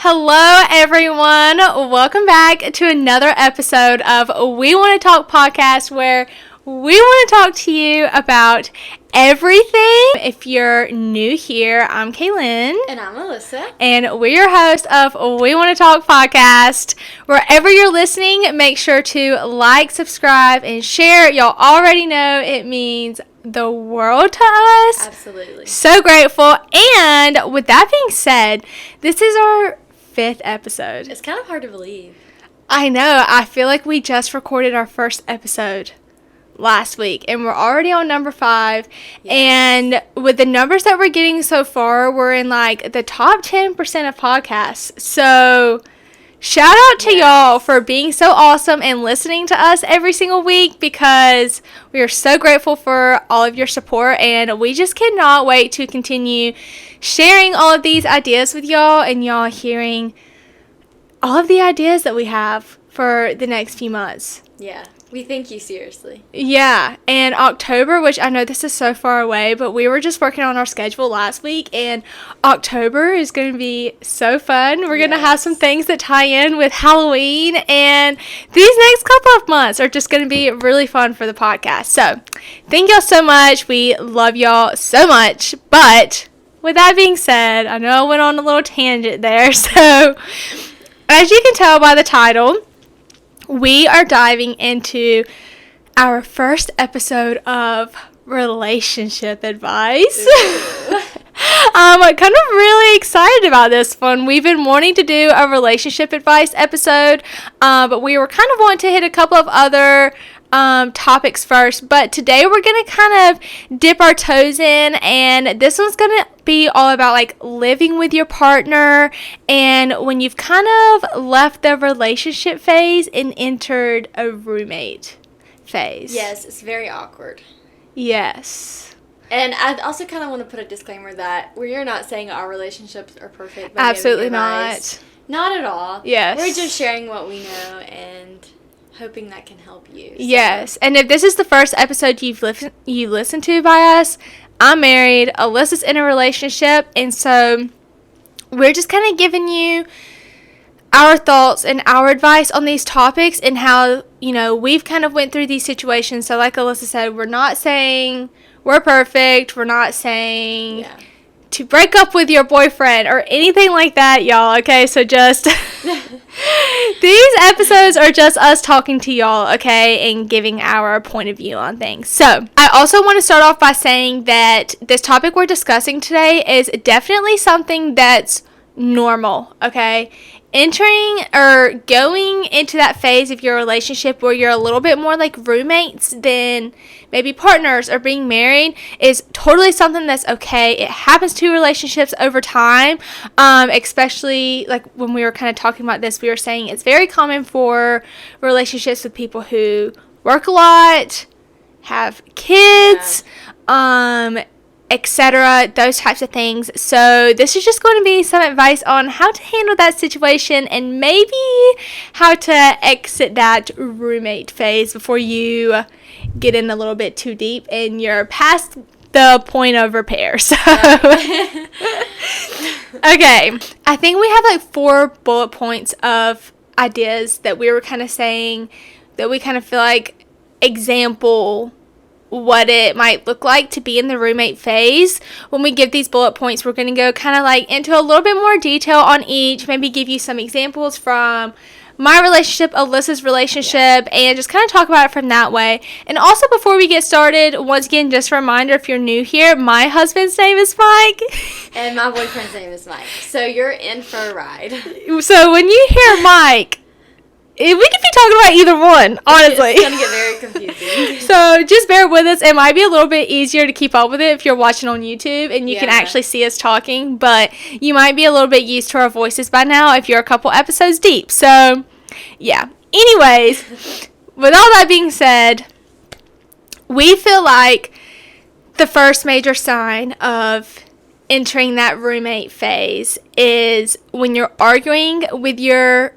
Hello, everyone. Welcome back to another episode of We Want to Talk podcast, where we want to talk to you about everything. If you're new here, I'm Kaylyn. And I'm Alyssa. And we're your hosts of We Want to Talk podcast. Wherever you're listening, make sure to like, subscribe, and share. Y'all already know it means the world to us. Absolutely. So grateful. And with that being said, this is our 5th episode. It's kind of hard to believe. I know. I feel like we just recorded our first episode last week and we're already on number 5. Yes. And with the numbers that we're getting so far, we're in like the top 10% of podcasts. So shout out to y'all for being so awesome and listening to us every single week, because we are so grateful for all of your support, and we just cannot wait to continue sharing all of these ideas with y'all and y'all hearing all of the ideas that we have for the next few months. Yeah. We thank you seriously. Yeah, and October, which I know this is so far away, but we were just working on our schedule last week, and October is going to be so fun. We're going to have some things that tie in with Halloween, and these next couple of months are just going to be really fun for the podcast. So, thank y'all so much. We love y'all so much, but with that being said, I know I went on a little tangent there, so as you can tell by the title, we are diving into our first episode of relationship advice. I'm kind of really excited about this one. We've been wanting to do a relationship advice episode, but we were kind of wanting to hit a couple of other topics first. But today we're going to kind of dip our toes in, and this one's going to be all about like living with your partner and when you've kind of left the relationship phase and entered a roommate phase. Yes, it's very awkward. Yes. And I also kind of want to put a disclaimer that we're not saying our relationships are perfect. Absolutely not. Not at all. Yes. We're just sharing what we know and hoping that can help you. So. Yes. And if this is the first episode you listened to by us, I'm married, Alyssa's in a relationship, and so we're just kind of giving you our thoughts and our advice on these topics and how, you know, we've kind of went through these situations. So like Alyssa said, we're not saying we're perfect. We're not saying to break up with your boyfriend or anything like that, y'all, okay? So just these episodes are just us talking to y'all, okay, and giving our point of view on things. So I also want to start off by saying that this topic we're discussing today is definitely something that's normal, okay? Entering or going into that phase of your relationship where you're a little bit more like roommates than maybe partners or being married is totally something that's okay. It happens to relationships over time, especially like when we were kind of talking about this, we were saying it's very common for relationships with people who work a lot, have kids, etc., those types of things. So this is just going to be some advice on how to handle that situation and maybe how to exit that roommate phase before you get in a little bit too deep and you're past the point of repair. So okay, I think we have like 4 bullet points of ideas that we were kind of saying that we kind of feel like example what it might look like to be in the roommate phase. When we give these bullet points, we're going to go kind of like into a little bit more detail on each, maybe give you some examples from my relationship, Alyssa's relationship, and just kind of talk about it from that way. And also, before we get started, once again, just a reminder, if you're new here, my husband's name is Mike. And my boyfriend's name is Mike. So you're in for a ride. So when you hear Mike, we could be talking about either one, honestly. It's going to get very confusing. So just bear with us. It might be a little bit easier to keep up with it if you're watching on YouTube and you can actually see us talking. But you might be a little bit used to our voices by now if you're a couple episodes deep. So, yeah. Anyways, with all that being said, we feel like the first major sign of entering that roommate phase is when you're arguing with your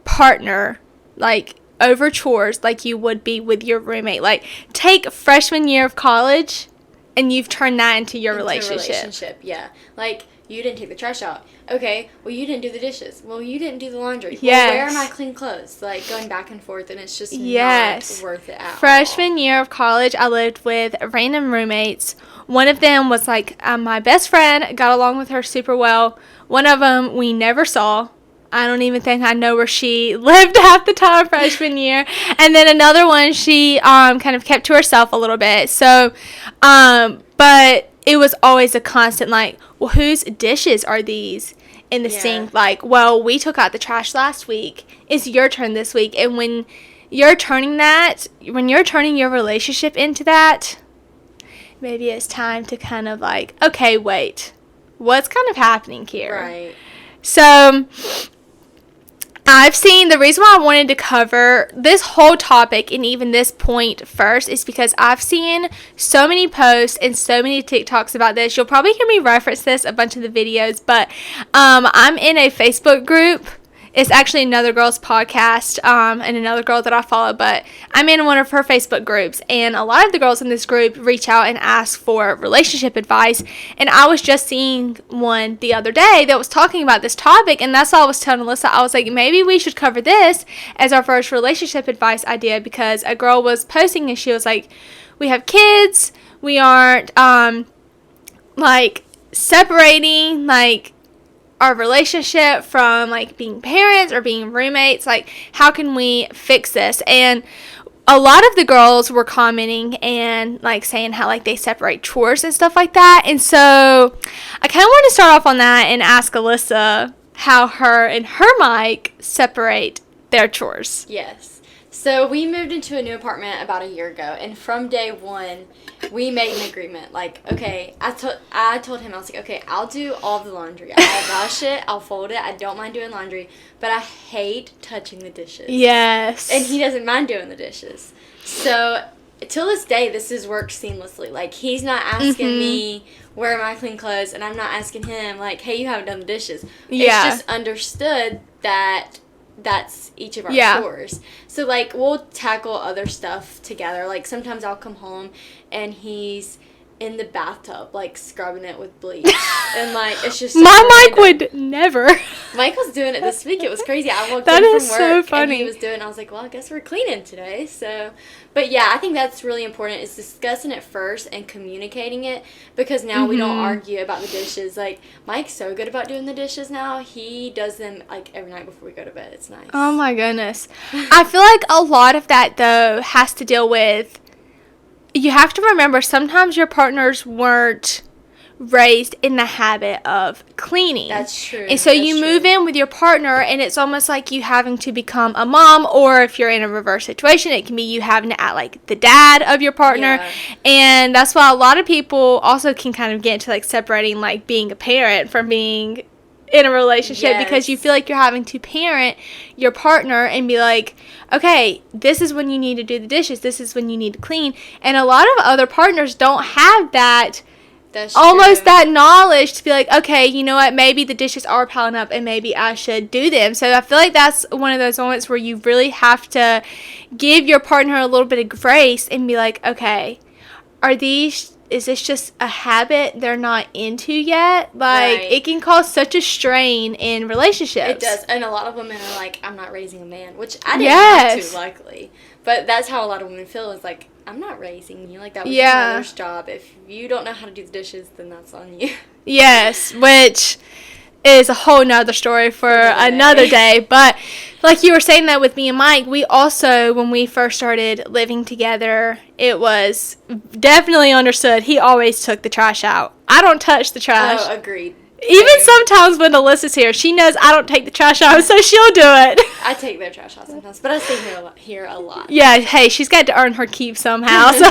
partner, like over chores, like you would be with your roommate. Like, take freshman year of college and you've turned that into your relationship. Yeah. Like, you didn't take the trash out. Okay, well, you didn't do the dishes. Well, you didn't do the laundry. Yes. Well, where are my clean clothes? Like, going back and forth, and it's just Yes. not worth it at all. Freshman year of college, I lived with random roommates. One of them was, like, my best friend, got along with her super well. One of them we never saw. I don't even think I know where she lived half the time freshman year. And then another one, she kind of kept to herself a little bit. So, but it was always a constant, like, well, whose dishes are these in the sink? Like, well, we took out the trash last week. It's your turn this week. And when you're turning your relationship into that, maybe it's time to kind of like, okay, wait, what's kind of happening here? Right. So I've seen, the reason why I wanted to cover this whole topic and even this point first is because I've seen so many posts and so many TikToks about this. You'll probably hear me reference this a bunch of the videos, but I'm in a Facebook group. It's actually another girl's podcast and another girl that I follow, but I'm in one of her Facebook groups, and a lot of the girls in this group reach out and ask for relationship advice, and I was just seeing one the other day that was talking about this topic, and that's why I was telling Alyssa, I was like, maybe we should cover this as our first relationship advice idea, because a girl was posting and she was like, we have kids, we aren't like separating like our relationship from like being parents or being roommates, like how can we fix this? And a lot of the girls were commenting and like saying how like they separate chores and stuff like that. And so I kind of want to start off on that and ask Alyssa how her and her Mike separate their chores. Yes. So we moved into a new apartment about a year ago, and from day one, we made an agreement. Like, okay, I told him, I was like, okay, I'll do all of the laundry. I'll wash it, I'll fold it. I don't mind doing laundry, but I hate touching the dishes. Yes. And he doesn't mind doing the dishes. So till this day, this has worked seamlessly. Like, he's not asking me where are my clean clothes, and I'm not asking him like, hey, you haven't done the dishes. Yeah. It's just understood that that's each of our chores. So, like, we'll tackle other stuff together. Like, sometimes I'll come home and he's in the bathtub, like, scrubbing it with bleach. And, like, it's just so my Mike would never. Mike was doing it this week. It was crazy. I walked that in is from work so funny. and he was doing it. I was like, well, I guess we're cleaning today. So, but yeah, I think that's really important, is discussing it first and communicating it, because now we don't argue about the dishes. Like, Mike's so good about doing the dishes now. He does them like every night before we go to bed. It's nice. Oh my goodness. I feel like a lot of that though has to deal with, you have to remember sometimes your partners weren't raised in the habit of cleaning. That's true. And so you move in with your partner and it's almost like you having to become a mom, or if you're in a reverse situation, it can be you having to act like the dad of your partner. Yeah. And that's why a lot of people also can kind of get into like separating like being a parent from being in a relationship, because you feel like you're having to parent your partner and be like, okay, this is when you need to do the dishes, this is when you need to clean. And a lot of other partners don't have that, that's almost true. that knowledge to be like, okay, you know what, maybe the dishes are piling up and maybe I should do them. So I feel like that's one of those moments where you really have to give your partner a little bit of grace and be like, okay, is this just a habit they're not into yet? Like, Right. it can cause such a strain in relationships. It does. And a lot of women are like, I'm not raising a man, which I didn't have to, luckily. But that's how a lot of women feel, is like, I'm not raising you. Like, that was your mother's job. If you don't know how to do the dishes, then that's on you. Yes, which is a whole nother story for another day. But like you were saying that with me and Mike, we also, when we first started living together, it was definitely understood he always took the trash out. I don't touch the trash. Oh, agreed. Even sometimes when Alyssa's here, she knows I don't take the trash out, so she'll do it. I take their trash out sometimes, but I stay here a lot. Yeah, hey, she's got to earn her keep somehow. So.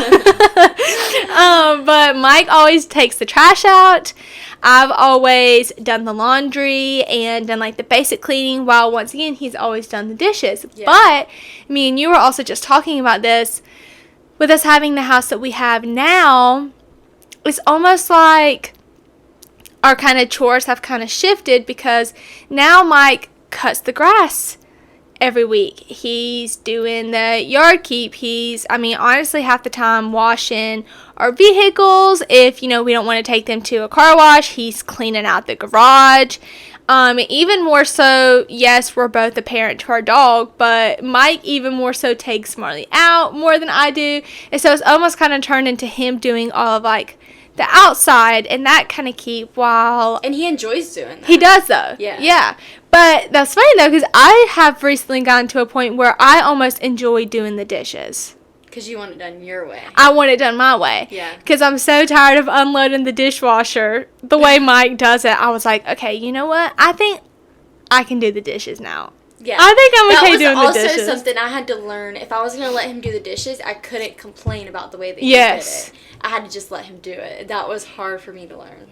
But Mike always takes the trash out. I've always done the laundry and done like the basic cleaning, while once again he's always done the dishes. Yeah. But me and you were also just talking about this, with us having the house that we have now. It's almost like our kind of chores have kind of shifted, because now Mike cuts the grass every week. He's doing the yard keep. Honestly, half the time washing our vehicles. If, we don't want to take them to a car wash, he's cleaning out the garage. Even more so, yes, we're both a parent to our dog, but Mike even more so takes Marley out more than I do. And so it's almost kind of turned into him doing all of, like, the outside and that kind of keep while... And he enjoys doing that. He does, though. Yeah. Yeah. But that's funny, though, because I have recently gotten to a point where I almost enjoy doing the dishes. Because you want it done your way. I want it done my way. Yeah. Because I'm so tired of unloading the dishwasher the way Mike does it. I was like, okay, you know what? I think I can do the dishes now. Yeah. I think I'm okay doing the dishes. That was also something I had to learn. If I was going to let him do the dishes, I couldn't complain about the way that he yes. did it. I had to just let him do it. That was hard for me to learn.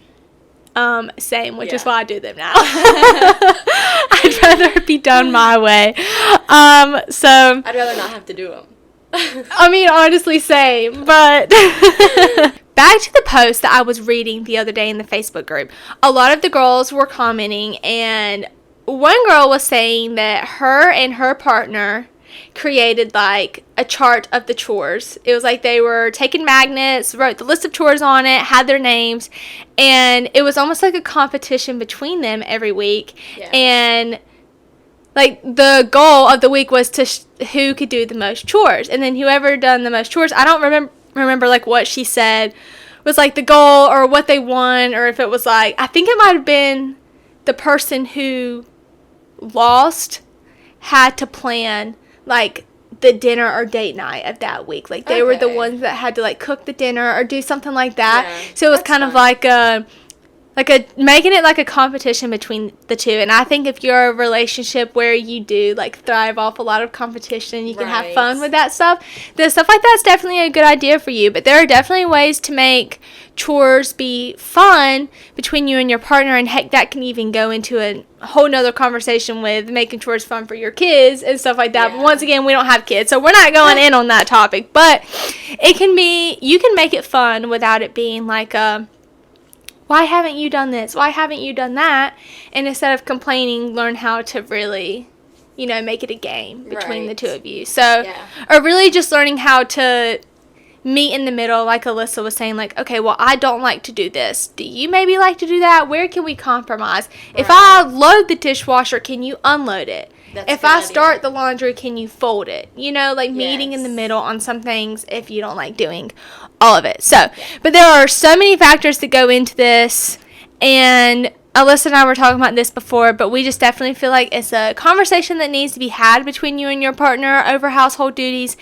Same, which is why I do them now. I'd rather be done my way. So I'd rather not have to do them. Honestly, same, but back to the post that I was reading the other day in the Facebook group. A lot of the girls were commenting, and one girl was saying that her and her partner created, like, a chart of the chores. It was like they were taking magnets, wrote the list of chores on it, had their names, and it was almost like a competition between them every week. Yeah. And like, the goal of the week was to who could do the most chores. And then whoever done the most chores, I don't remember like, what she said was, like, the goal or what they won, or if it was, like, I think it might have been the person who lost had to plan, like, the dinner or date night of that week. Like, they were the ones that had to, like, cook the dinner or do something like that. Yeah, so it was kind of like making it like a competition between the two. And I think if you're a relationship where you do, like, thrive off a lot of competition, you can have fun with that stuff, then stuff like that's definitely a good idea for you. But there are definitely ways to make chores be fun between you and your partner, and heck, that can even go into a whole nother conversation with making chores fun for your kids and stuff like that. Yeah. But once again, we don't have kids, so we're not going in on that topic. But it can be, you can make it fun without it being like a, why haven't you done this? Why haven't you done that? And instead of complaining, learn how to really, make it a game between the two of you. So, or really just learning how to meet in the middle, like Alyssa was saying, like, okay, well, I don't like to do this. Do you maybe like to do that? Where can we compromise? Right. If I load the dishwasher, can you unload it? If I start the laundry, can you fold it? Meeting in the middle on some things if you don't like doing all of it. So, but there are so many factors that go into this, and Alyssa and I were talking about this before, but we just definitely feel like it's a conversation that needs to be had between you and your partner over household duties.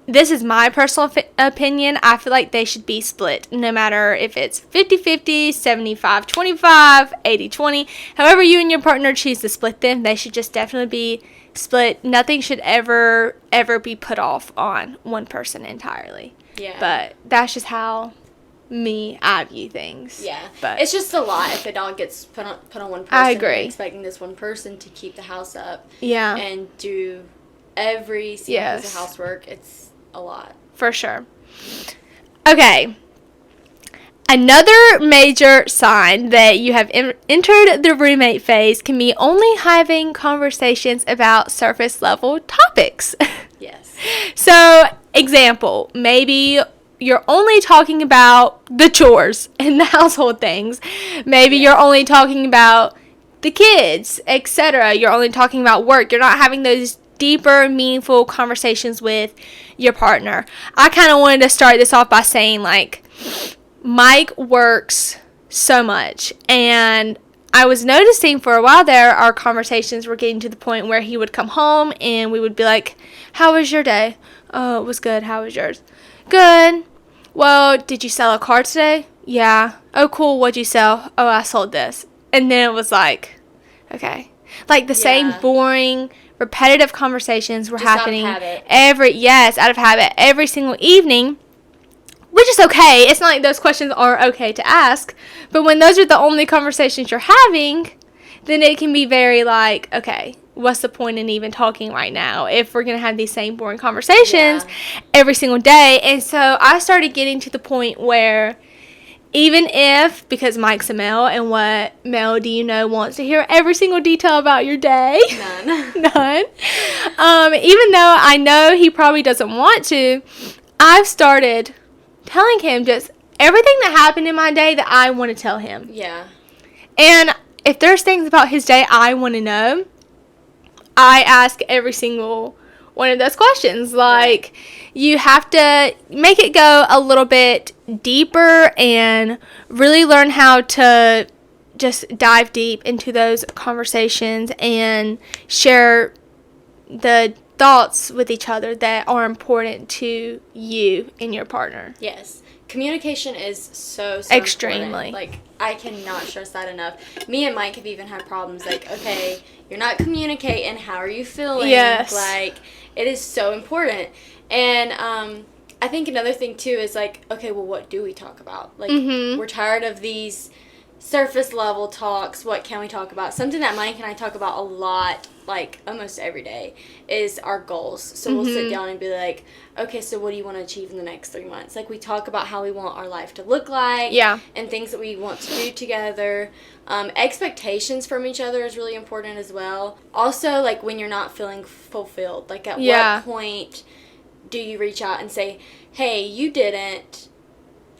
This is my personal opinion. I feel like they should be split, no matter if it's 50-50, 75-25, 80-20. However you and your partner choose to split them, they should just definitely be split. Nothing should ever be put off on one person entirely. Yeah. But that's just how I view things. Yeah. But it's just a lot if a dog gets put on one person. I agree. Expecting this one person to keep the house up. Yeah. And do every single piece of housework. It's a lot. For sure. Okay. Another major sign that you have entered the roommate phase can be only having conversations about surface level topics. Yes. So, example, maybe you're only talking about the chores and the household things. Maybe you're only talking about the kids, etc. You're only talking about work. You're not having those deeper, meaningful conversations with your partner. I kind of wanted to start this off by saying, like, Mike works so much, and I was noticing for a while there, our conversations were getting to the point where he would come home and we would be like, how was your day? Oh, it was good. How was yours? Good. Well, did you sell a car today? Yeah. Oh, cool. What'd you sell? Oh, I sold this. And then it was like, okay. Like the same boring, repetitive conversations were happening out of habit every single evening, which is okay. It's not like those questions are okay to ask, but when those are the only conversations you're having, then it can be very like, okay, what's the point in even talking right now if we're going to have these same boring conversations every single day? And so I started getting to the point where Even if, because Mike's a male, and what male do you know wants to hear every single detail about your day? None. None. Even though I know he probably doesn't want to, I've started telling him just everything that happened in my day that I want to tell him. Yeah. And if there's things about his day I want to know, I ask every single one of those questions. Like, you have to make it go a little bit deeper and really learn how to just dive deep into those conversations and share the thoughts with each other that are important to you and your partner. Yes. Communication is so extremely important. Like, I cannot stress that enough. Me and Mike have even had problems like, okay, you're not communicating, how are you feeling? Yes. Like, it is so important. And I think another thing too is like, okay, well, what do we talk about? Like, we're tired of these surface level talks. What can we talk about? Something that Mike and I talk about a lot, like almost every day, is our goals. So we'll sit down and be like, okay, so what do you want to achieve in the next 3 months? Like, we talk about how we want our life to look like, and things that we want to do together. Expectations from each other is really important as well. Also, like, when you're not feeling fulfilled, like, at what point do you reach out and say, hey, you didn't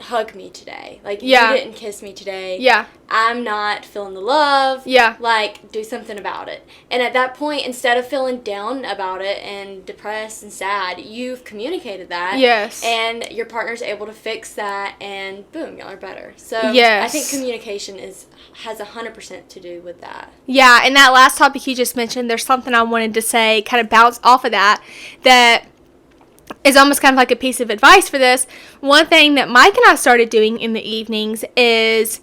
hug me today. Like, you didn't kiss me today. Yeah. I'm not feeling the love. Yeah. Like, do something about it. And at that point, instead of feeling down about it and depressed and sad, you've communicated that. Yes. And your partner's able to fix that, and boom, y'all are better. So yes. I think communication has 100% to do with that. Yeah, and that last topic you just mentioned, there's something I wanted to say, kind of bounce off of that is almost kind of like a piece of advice for this. One thing that Mike and I started doing in the evenings is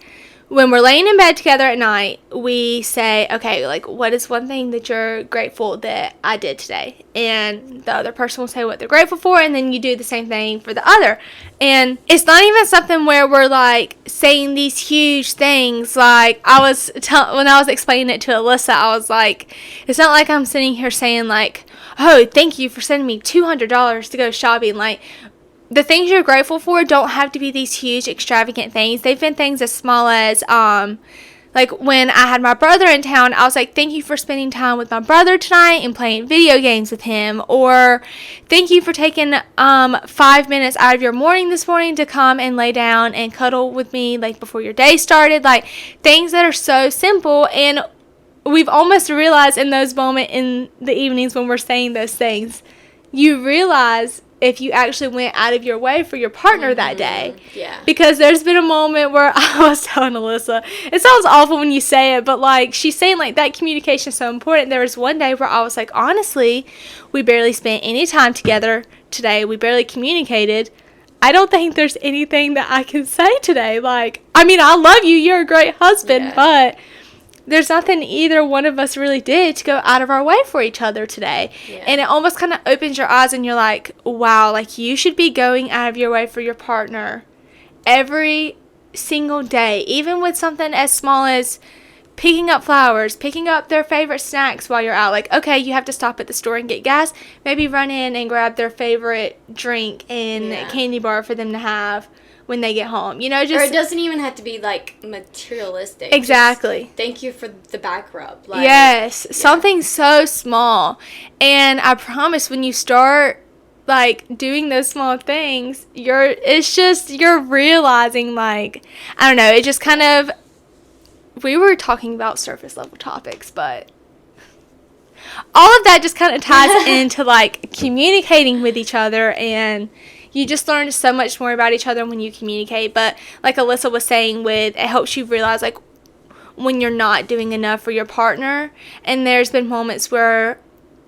when we're laying in bed together at night, we say, okay, like, what is one thing that you're grateful that I did today? And the other person will say what they're grateful for, and then you do the same thing for the other. And it's not even something where we're, like, saying these huge things. Like, when I was explaining it to Alyssa, I was like, it's not like I'm sitting here saying, like, oh, thank you for sending me $200 to go shopping. Like, the things you're grateful for don't have to be these huge, extravagant things. They've been things as small as, like, when I had my brother in town, I was like, thank you for spending time with my brother tonight and playing video games with him. Or, thank you for taking 5 minutes out of your morning this morning to come and lay down and cuddle with me, like, before your day started. Like, things that are so simple, and we've almost realized in those moments in the evenings when we're saying those things, you realize if you actually went out of your way for your partner that day. Yeah. Because there's been a moment where I was telling Alyssa, it sounds awful when you say it, but, like, she's saying, like, that communication is so important. There was one day where I was like, honestly, we barely spent any time together today. We barely communicated. I don't think there's anything that I can say today. Like, I mean, I love you. You're a great husband, but there's nothing either one of us really did to go out of our way for each other today. Yeah. And it almost kind of opens your eyes and you're like, wow, like, you should be going out of your way for your partner every single day, even with something as small as picking up flowers, picking up their favorite snacks while you're out. Like, okay, you have to stop at the store and get gas. Maybe run in and grab their favorite drink and candy bar for them to have when they get home, you know, just... Or it doesn't even have to be, like, materialistic. Exactly. Just thank you for the back rub. Like, yes, something so small. And I promise when you start, like, doing those small things, you're realizing, like, I don't know, it just kind of... We were talking about surface level topics, but all of that just kind of ties into, like, communicating with each other, and you just learn so much more about each other when you communicate. But like Alyssa was saying, it helps you realize, like, when you're not doing enough for your partner. And there's been moments where,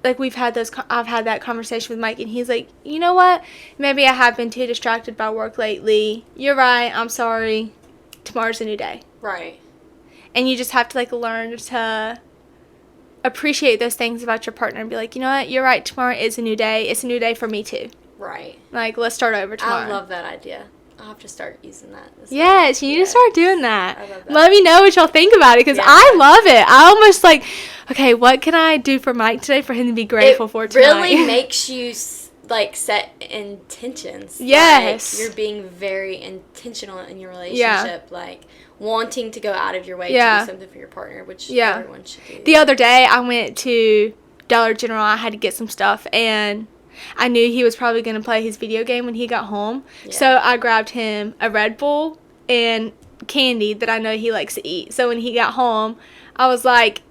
like, I've had that conversation with Mike, and he's like, you know what? Maybe I have been too distracted by work lately. You're right. I'm sorry. Tomorrow's a new day. Right. And you just have to, like, learn to appreciate those things about your partner and be like, you know what? You're right. Tomorrow is a new day. It's a new day for me too. Right. Like, let's start over tomorrow. I love that idea. I'll have to start using that. Yes, you need to start doing that. I love that. Let me know what y'all think about it, because I love it. I almost, like, okay, what can I do for Mike today for him to be grateful for tonight? It really makes you, like, set intentions. Yes. Like, you're being very intentional in your relationship. Like, wanting to go out of your way to do something for your partner, which everyone should do. The other day, I went to Dollar General. I had to get some stuff, and I knew he was probably going to play his video game when he got home. Yeah. So I grabbed him a Red Bull and candy that I know he likes to eat. So when he got home, I was like,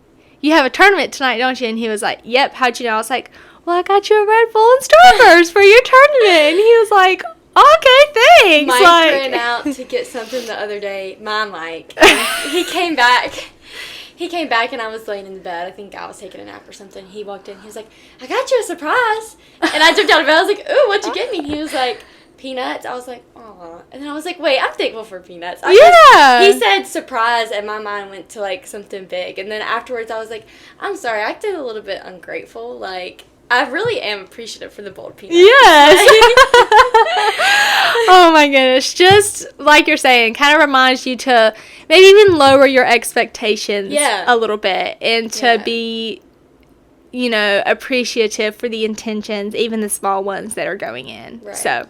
you have a tournament tonight, don't you? And he was like, yep. How'd you know? I was like, well, I got you a Red Bull and Starburst for your tournament. And he was like, okay, thanks. Mike ran out to get something the other day. My Mike. He came back. And I was laying in the bed. I think I was taking a nap or something. He walked in. He was like, I got you a surprise. And I jumped out of bed. I was like, ooh, what'd you get me? And he was like, peanuts. I was like, aw. And then I was like, wait, I'm thankful for peanuts. He said surprise, and my mind went to, like, something big. And then afterwards, I was like, I'm sorry, I acted a little bit ungrateful. Like, I really am appreciative for the boiled peanuts. Yes. Oh, my goodness. Just like you're saying, kind of reminds you to maybe even lower your expectations a little bit and to be, you know, appreciative for the intentions, even the small ones that are going in. Right. So,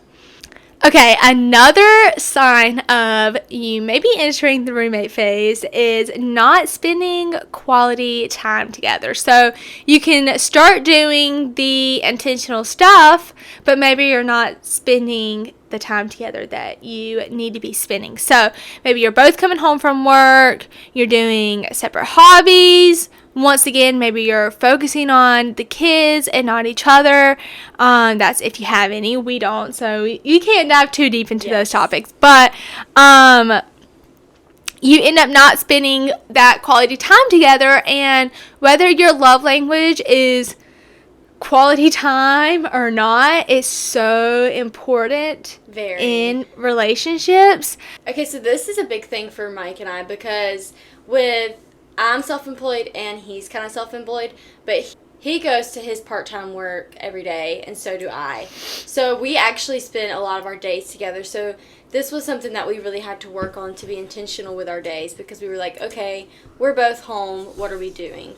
okay, another sign of you maybe entering the roommate phase is not spending quality time together. So you can start doing the intentional stuff, but maybe you're not spending the time together that you need to be spending. So maybe you're both coming home from work, you're doing separate hobbies. Once again, maybe you're focusing on the kids and not each other. That's if you have any. We don't, so you can't dive too deep into those topics. But you end up not spending that quality time together, and whether your love language is quality time or not is so important in relationships. Okay, so this is a big thing for Mike and I, because I'm self-employed and he's kind of self-employed, but he goes to his part-time work every day, and so do I. So we actually spend a lot of our days together. So this was something that we really had to work on, to be intentional with our days, because we were like, okay, we're both home, what are we doing?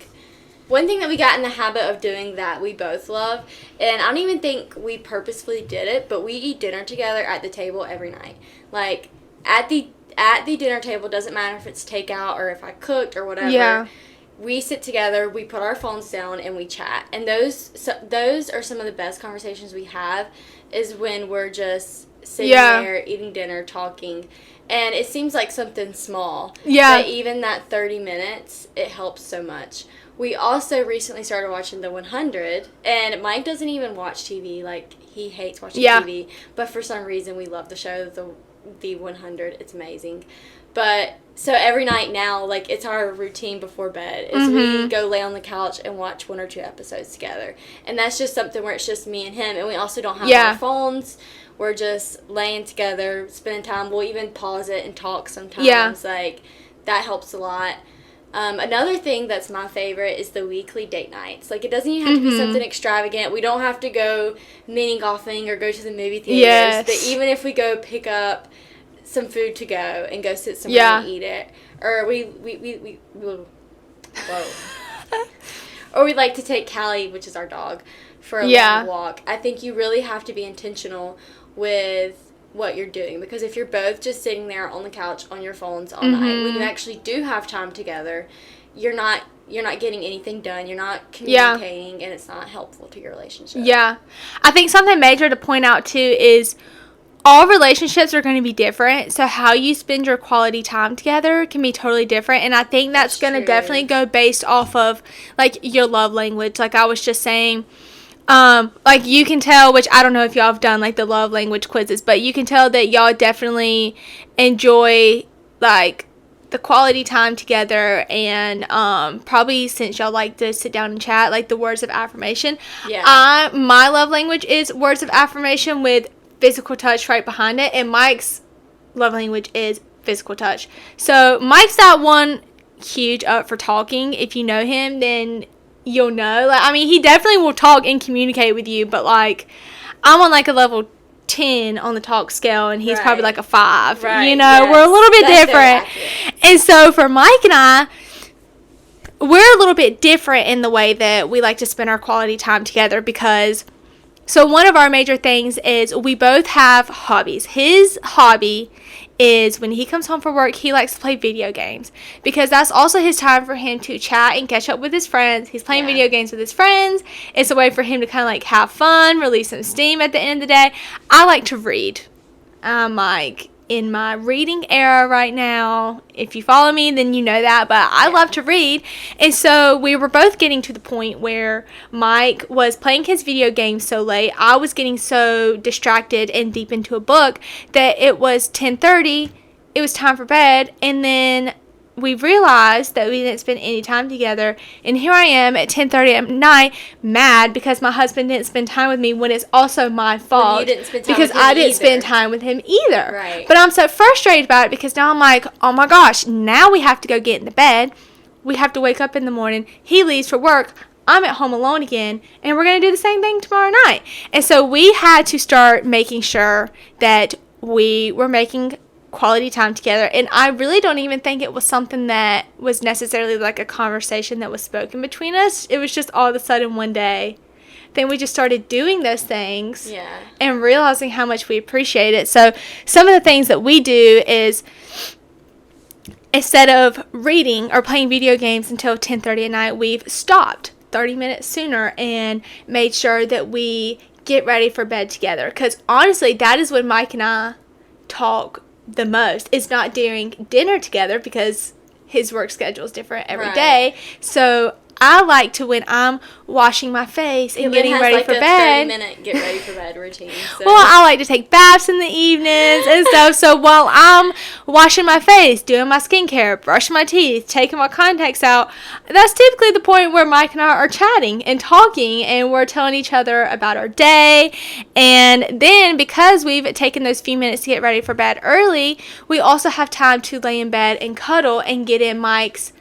One thing that we got in the habit of doing that we both love, and I don't even think we purposefully did it, but we eat dinner together at the table every night. Like, at the dinner table, doesn't matter if it's takeout or if I cooked or whatever. Yeah. We sit together, we put our phones down, and we chat. And those are some of the best conversations we have, is when we're just sitting there, eating dinner, talking. And it seems like something small. Yeah. But even that 30 minutes, it helps so much. We also recently started watching The 100, and Mike doesn't even watch TV. Like, he hates watching TV. But for some reason, we love the show, The 100. It's amazing. But so every night now, like, it's our routine before bed is we go lay on the couch and watch 1 or 2 episodes together. And that's just something where it's just me and him, and we also don't have our phones. We're just laying together, spending time. We'll even pause it and talk sometimes. Yeah. Like, that helps a lot. Another thing that's my favorite is the weekly date nights. Like, it doesn't even have to be something extravagant. We don't have to go mini golfing or go to the movie theaters. Yes. But even if we go pick up some food to go and go sit somewhere and eat it, or or we'd like to take Callie, which is our dog, for a long walk. I think you really have to be intentional with what you're doing, because if you're both just sitting there on the couch on your phones all night, when you actually do have time together, you're not getting anything done, you're not communicating, and it's not helpful to your relationship. Yeah. I think something major to point out too is all relationships are going to be different, so how you spend your quality time together can be totally different, and I think that's going to definitely go based off of, like, your love language. Like I was just saying, like, you can tell, which I don't know if y'all have done, like, the love language quizzes, but you can tell that y'all definitely enjoy, like, the quality time together, and probably since y'all like to sit down and chat, like, the words of affirmation. Yeah. My love language is words of affirmation with physical touch right behind it, and Mike's love language is physical touch. So Mike's that one huge up for talking. If you know him, then you'll know. Like, I mean, he definitely will talk and communicate with you, but, like, I'm on, like, a level 10 on the talk scale, and he's probably like a 5. Right. You know, we're a little bit different. And so for Mike and I, we're a little bit different in the way that we like to spend our quality time together, because So one of our major things is we both have hobbies. His hobby is when he comes home from work, he likes to play video games because that's also his time for him to chat and catch up with his friends. He's playing video games with his friends. It's a way for him to kind of like have fun, release some steam at the end of the day. I like to read. I'm like in my reading era right now. If you follow me, then you know that, but I love to read. And so we were both getting to the point where Mike was playing his video games so late. I was getting so distracted and deep into a book that it was 10:30. It was time for bed. And then we realized that we didn't spend any time together, and here I am at 10:30 at night mad because my husband didn't spend time with me when it's also my fault. Well, you didn't spend time because with him I didn't either. spend time with him either. Right. But I'm so frustrated about it because now I'm like, oh my gosh, now we have to go get in the bed. We have to wake up in the morning. He leaves for work. I'm at home alone again, and we're going to do the same thing tomorrow night. And so we had to start making sure that we were making quality time together, and I really don't even think it was something that was necessarily like a conversation that was spoken between us. It was just all of a sudden one day, then we just started doing those things and realizing how much we appreciate it. So some of the things that we do is, instead of reading or playing video games until 10:30 at night, we've stopped 30 minutes sooner and made sure that we get ready for bed together, because honestly that is when Mike and I talk the most. It's not during dinner together because his work schedule is different every day. So I like to, when I'm washing my face and getting ready for bed. 30-minute get ready for bed routine. So. Well, I like to take baths in the evenings and stuff. So while I'm washing my face, doing my skincare, brushing my teeth, taking my contacts out, that's typically the point where Mike and I are chatting and talking, and we're telling each other about our day. And then because we've taken those few minutes to get ready for bed early, we also have time to lay in bed and cuddle and get in Mike's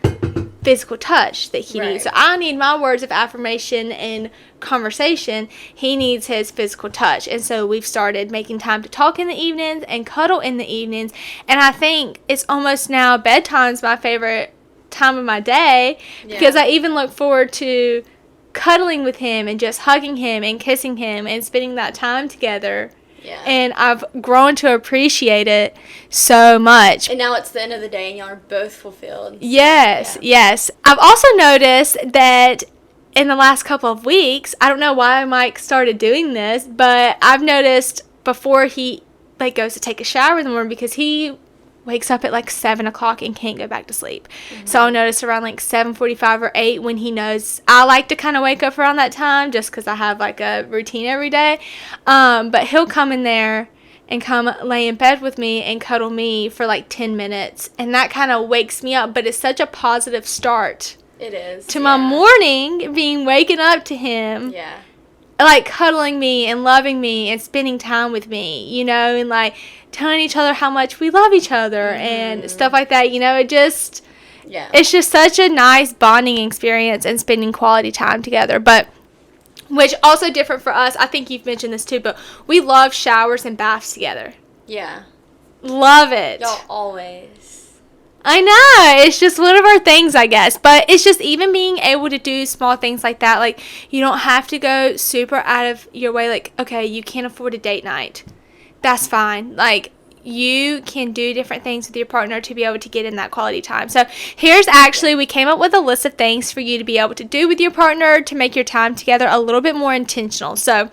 physical touch that he needs. So I need my words of affirmation and conversation. He needs his physical touch. And so we've started making time to talk in the evenings and cuddle in the evenings. And I think it's almost now bedtime's my favorite time of my day because I even look forward to cuddling with him and just hugging him and kissing him and spending that time together. Yeah. And I've grown to appreciate it so much. And now it's the end of the day and y'all are both fulfilled. Yes, yes. I've also noticed that in the last couple of weeks, I don't know why Mike started doing this, but I've noticed before he goes to take a shower in the morning, because he wakes up at 7 o'clock and can't go back to sleep. Mm-hmm. So I'll notice around 7:45 or 8 when he knows. I like to kind of wake up around that time just because I have a routine every day. But he'll come in there and come lay in bed with me and cuddle me for 10 minutes. And that kind of wakes me up. But it's such a positive start. It is. To my morning, being waking up to him. Yeah. Cuddling me and loving me and spending time with me, and telling each other how much we love each other and stuff like that. It just, it's just such a nice bonding experience and spending quality time together. But, which also different for us, I think you've mentioned this too, but we love showers and baths together. Yeah. Love it. Y'all always. I know. It's just one of our things, I guess. But it's just even being able to do small things like that. You don't have to go super out of your way. Okay, you can't afford a date night. That's fine. You can do different things with your partner to be able to get in that quality time. So here's we came up with a list of things for you to be able to do with your partner to make your time together a little bit more intentional. So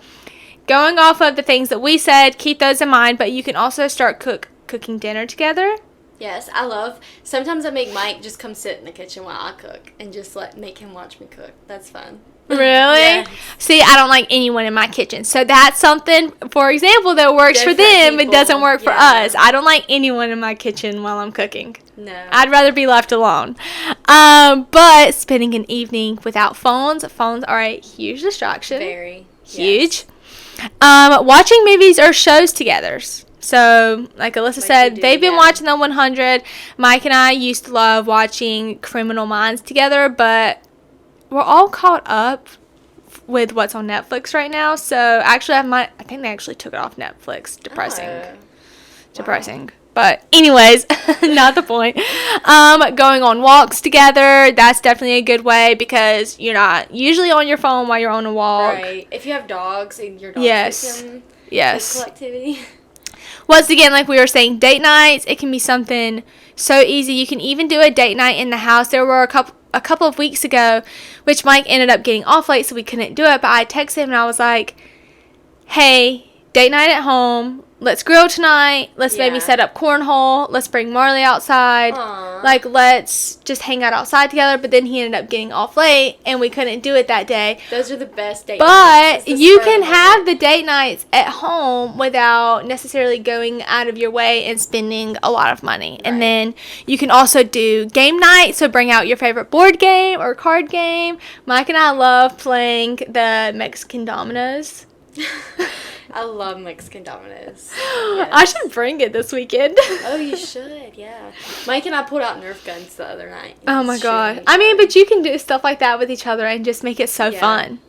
going off of the things that we said, keep those in mind. But you can also start cooking dinner together. Yes, sometimes I make Mike just come sit in the kitchen while I cook and just make him watch me cook. That's fun. Really? Yeah. See, I don't like anyone in my kitchen. So that's something, for example, that works for them, but doesn't work for us. I don't like anyone in my kitchen while I'm cooking. No. I'd rather be left alone. But spending an evening without phones are a huge distraction. Very. Huge. Yes. Watching movies or shows together. So, like Alyssa said, they've been watching the 100. Mike and I used to love watching Criminal Minds together, but we're all caught up with what's on Netflix right now. So, actually, I think they actually took it off Netflix. Depressing. Oh. Depressing. Wow. But anyways, not the point. Going on walks together, that's definitely a good way because you're not usually on your phone while you're on a walk. Right. If you have dogs and your dog Yes. takes them, Yes. physical activity. Once again, like we were saying, date nights, it can be something so easy. You can even do a date night in the house. There were a couple of weeks ago, which Mike ended up getting off late, so we couldn't do it. But I texted him and I was like, hey, date night at home. Let's grill tonight. Let's maybe set up cornhole. Let's bring Marley outside. Aww. Like, let's just hang out outside together. But then he ended up getting off late, and we couldn't do it that day. Those are the best date But nights. you can have the date nights at home without necessarily going out of your way and spending a lot of money. Right. And then you can also do game night. So bring out your favorite board game or card game. Mike and I love playing the Mexican dominoes. I love Mexican dominoes. Yes. I should bring it this weekend. Oh, you should, yeah. Mike and I pulled out Nerf guns the other night. Oh my god. I mean, but you can do stuff like that with each other and just make it so fun.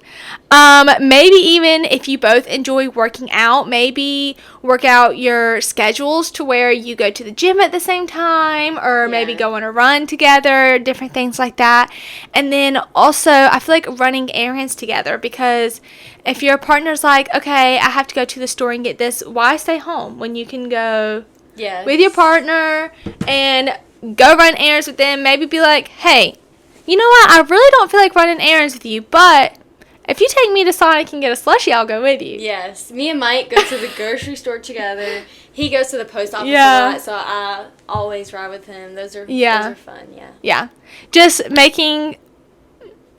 Maybe even if you both enjoy working out, maybe work out your schedules to where you go to the gym at the same time, or maybe go on a run together, different things like that. And then also, I feel like running errands together, because if your partner's like, okay, I have to go to the store and get this, why stay home when you can go with your partner and go run errands with them? Maybe be like, hey, you know what? I really don't feel like running errands with you, but if you take me to Sonic and get a slushie, I'll go with you. Yes. Me and Mike go to the grocery store together. He goes to the post office a lot, so I always ride with him. Those are fun, Yeah. Just making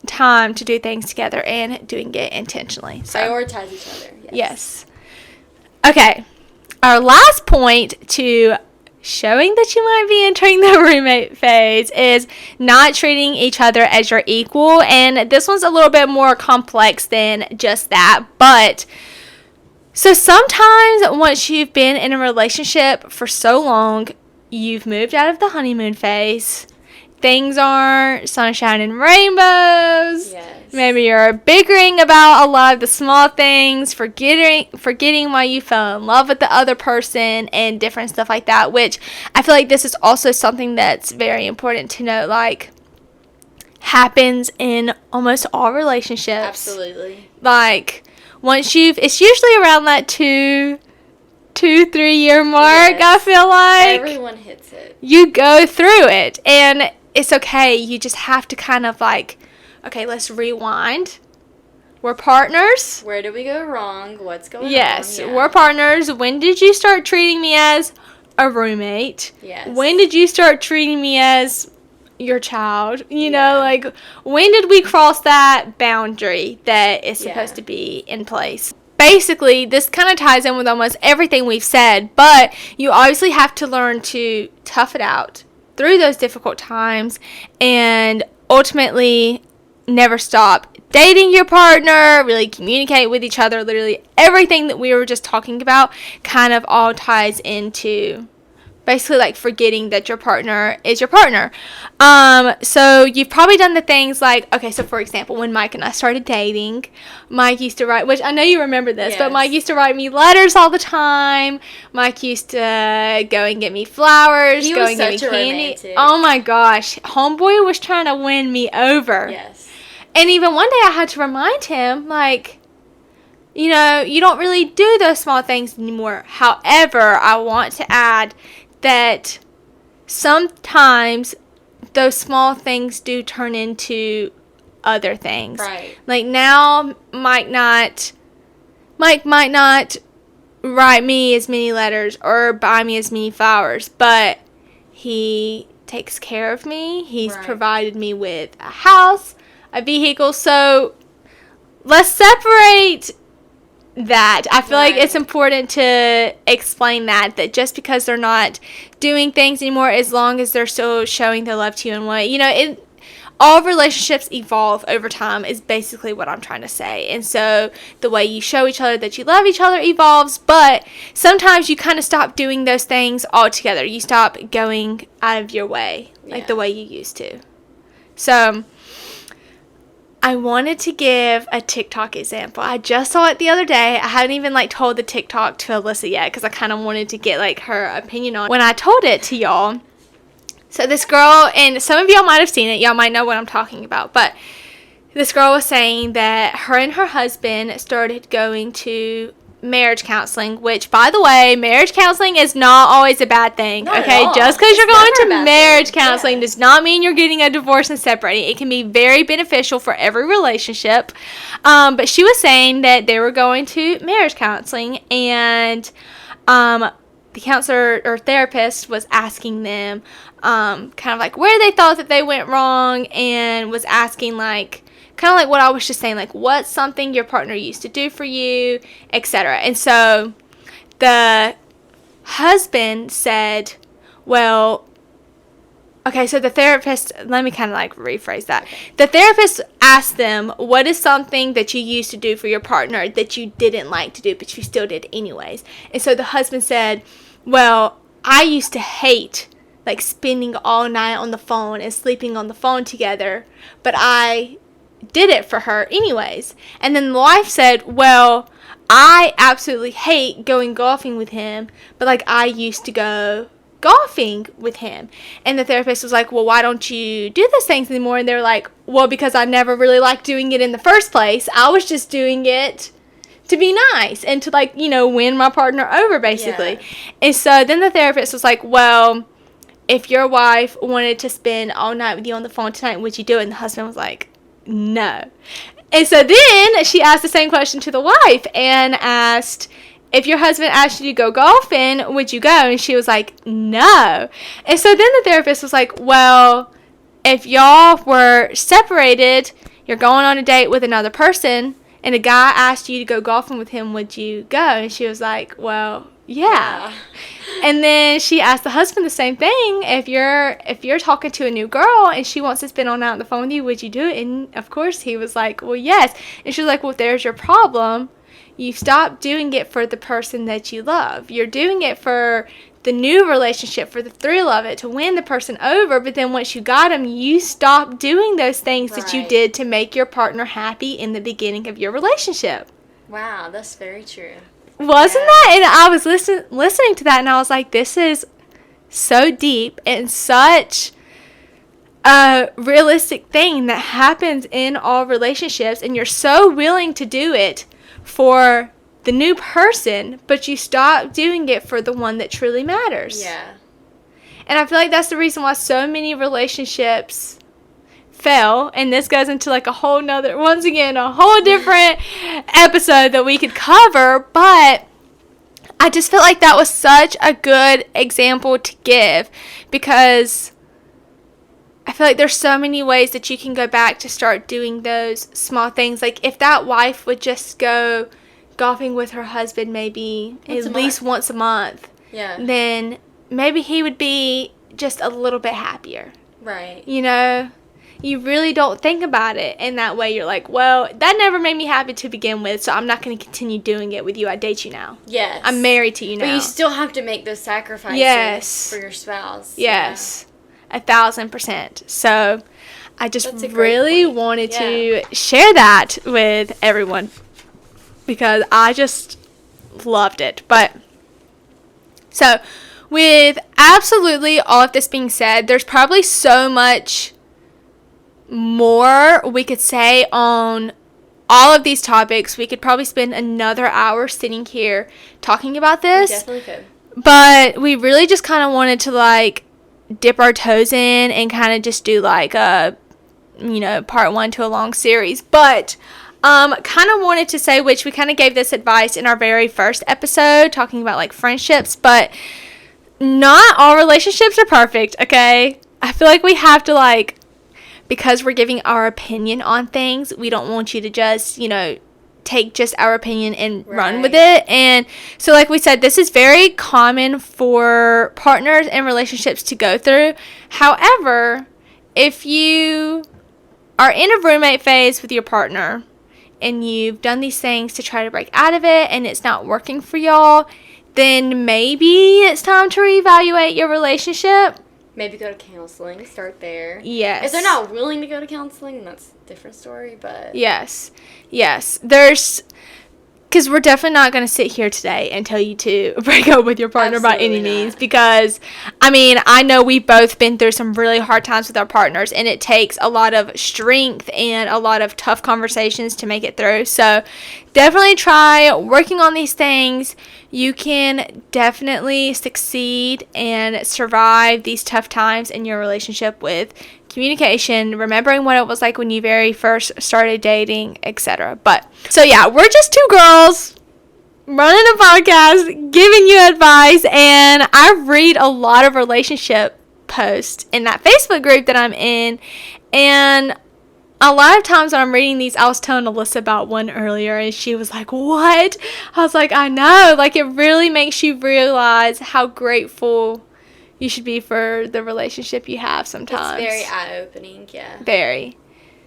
time to do things together and doing it intentionally. So. Prioritize each other. Yes. Okay. Our last point to showing that you might be entering the roommate phase is not treating each other as your equal. And this one's a little bit more complex than just that. But so sometimes once you've been in a relationship for so long, you've moved out of the honeymoon phase. Things aren't sunshine and rainbows. Yes. Maybe you're bickering about a lot of the small things, forgetting why you fell in love with the other person and different stuff like that, which I feel like this is also something that's very important to note, like, happens in almost all relationships. Absolutely. Like, it's usually around that 2-3 year mark, I feel like. Everyone hits it. You go through it, and it's okay. You just have to kind of like, okay, let's rewind. We're partners. Where did we go wrong? What's going on? Yes, we're partners. When did you start treating me as a roommate? Yes. When did you start treating me as your child? You know, like, when did we cross that boundary that is supposed to be in place? Basically, this kind of ties in with almost everything we've said, but you obviously have to learn to tough it out through those difficult times and ultimately never stop dating your partner, really communicate with each other. Literally everything that we were just talking about kind of all ties into basically like forgetting that your partner is your partner. So you've probably done the things like, okay, so for example, when Mike and I started dating, Mike used to write, which I know you remember this, but Mike used to write me letters all the time. Mike used to go and get me flowers, go and get me candy. Romantic. Oh my gosh, homeboy was trying to win me over. Yes. And even one day I had to remind him, like, you know, you don't really do those small things anymore. However, I want to add that sometimes those small things do turn into other things. Right. Like now, Mike might not write me as many letters or buy me as many flowers, but he takes care of me. He's provided me with a house, a vehicle. So let's separate that. I feel like it's important to explain that just because they're not doing things anymore, as long as they're still showing their love to you and what, you know, all relationships evolve over time is basically what I'm trying to say. And so the way you show each other that you love each other evolves, but sometimes you kind of stop doing those things altogether. You stop going out of your way like the way you used to. So I wanted to give a TikTok example. I just saw it the other day. I hadn't even told the TikTok to Alyssa yet because I kind of wanted to get her opinion on it when I told it to y'all. So this girl, and some of y'all might have seen it. Y'all might know what I'm talking about. But this girl was saying that her and her husband started going to marriage counseling, which, by the way, marriage counseling is not always a bad thing. Not okay, at all. just because you're going to marriage thing. counseling does not mean you're getting a divorce and separating. It can be very beneficial for every relationship. But she was saying that they were going to marriage counseling, and the counselor or therapist was asking them kind of where they thought that they went wrong, and was asking kind of what I was just saying, what's something your partner used to do for you, etc. And so the husband said, well, okay, so the therapist, let me kind of rephrase that. The therapist asked them, what is something that you used to do for your partner that you didn't like to do, but you still did anyways? And so the husband said, well, I used to hate spending all night on the phone and sleeping on the phone together, but I did it for her anyways. And then the wife said, well, I absolutely hate going golfing with him, but I used to go golfing with him. And the therapist was like, well, why don't you do those things anymore? And they're like, well, because I never really liked doing it in the first place. I was just doing it to be nice and to win my partner over, basically. Yeah. And so then the therapist was like, well, if your wife wanted to spend all night with you on the phone tonight, would you do it? And the husband was like, no. And so then she asked the same question to the wife and asked, if your husband asked you to go golfing, would you go? And she was like, no. And so then the therapist was like, well, if y'all were separated, you're going on a date with another person, and a guy asked you to go golfing with him, would you go? And she was like, well, yeah. And then she asked the husband the same thing. If you're talking to a new girl and she wants to spend all night on the phone with you, would you do it? And of course he was like, well, yes. And she was like, well, there's your problem. You stopped doing it for the person that you love. You're doing it for the new relationship, for the thrill of it, to win the person over. But then once you got them, you stopped doing those things that you did to make your partner happy in the beginning of your relationship. Wow, that's very true. Wasn't that? And I was listening to that, and I was like, this is so deep and such a realistic thing that happens in all relationships, and you're so willing to do it for the new person, but you stop doing it for the one that truly matters. Yeah. And I feel like that's the reason why so many relationships fail, and this goes into a whole different episode that we could cover, but I just feel like that was such a good example to give, because I feel like there's so many ways that you can go back to start doing those small things. If that wife would just go golfing with her husband maybe at least once a month, then maybe he would be just a little bit happier. Right. You really don't think about it in that way. You're like, well, that never made me happy to begin with, so I'm not going to continue doing it with you. I date you now. Yes. I'm married to you now. But you still have to make those sacrifices for your spouse. Yes. 1,000%. So I just really wanted to share that with everyone, because I just loved it. But so with absolutely all of this being said, there's probably so much more we could say on all of these topics. We could probably spend another hour sitting here talking about this. We definitely could. But we really just kind of wanted to dip our toes in and kind of just do a part one to a long series. But kind of wanted to say, which we kind of gave this advice in our very first episode talking about friendships, but not all relationships are perfect, okay? I feel like we have to because we're giving our opinion on things, we don't want you to just, take just our opinion and run with it. And so like we said, this is very common for partners and relationships to go through. However, if you are in a roommate phase with your partner and you've done these things to try to break out of it and it's not working for y'all, then maybe it's time to reevaluate your relationship. Maybe go to counseling. Start there. Yes. If they're not willing to go to counseling, that's a different story, but... Yes. Because we're definitely not going to sit here today and tell you to break up with your partner by any means. Because, I know we've both been through some really hard times with our partners. And it takes a lot of strength and a lot of tough conversations to make it through. So, definitely try working on these things. You can definitely succeed and survive these tough times in your relationship with communication, remembering what it was like when you very first started dating, etc. But, so yeah, we're just two girls running a podcast, giving you advice, and I read a lot of relationship posts in that Facebook group that I'm in, and a lot of times when I'm reading these, I was telling Alyssa about one earlier, and she was like, what? I was like, I know. Like, it really makes you realize how grateful you should be for the relationship you have sometimes. It's very eye-opening, yeah. Very.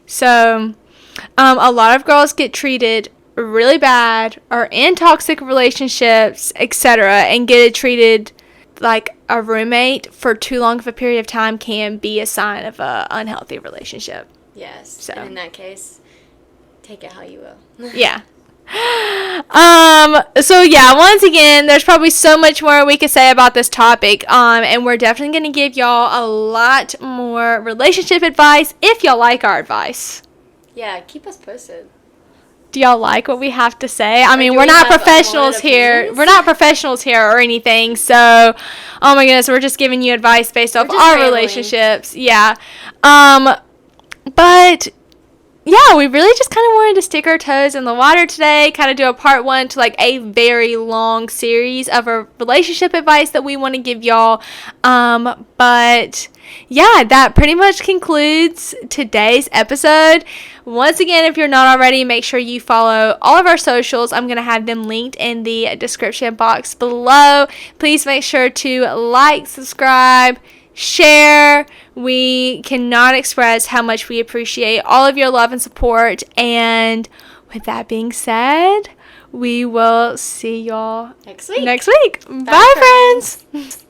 So, a lot of girls get treated really bad or in toxic relationships, etc., and get it treated like a roommate for too long of a period of time can be a sign of an unhealthy relationship. Yes. So. And in that case, take it how you will. Yeah. So yeah, once again, there's probably so much more we could say about this topic. And we're definitely going to give y'all a lot more relationship advice if y'all like our advice. Yeah, keep us posted. Do y'all like what we have to say? We're not professionals here. We're not professionals here or anything. So, oh my goodness, we're just giving you advice based off our relationships. Yeah. But yeah, we really just kind of wanted to stick our toes in the water today, kind of do a part 1 to like a very long series of our relationship advice that we want to give y'all. But yeah, that pretty much concludes today's episode. Once again, if you're not already, make sure you follow all of our socials. I'm going to have them linked in the description box below. Please make sure to like, subscribe, share. We cannot express how much we appreciate all of your love and support. And with that being said, we will see y'all next week. Bye, friends.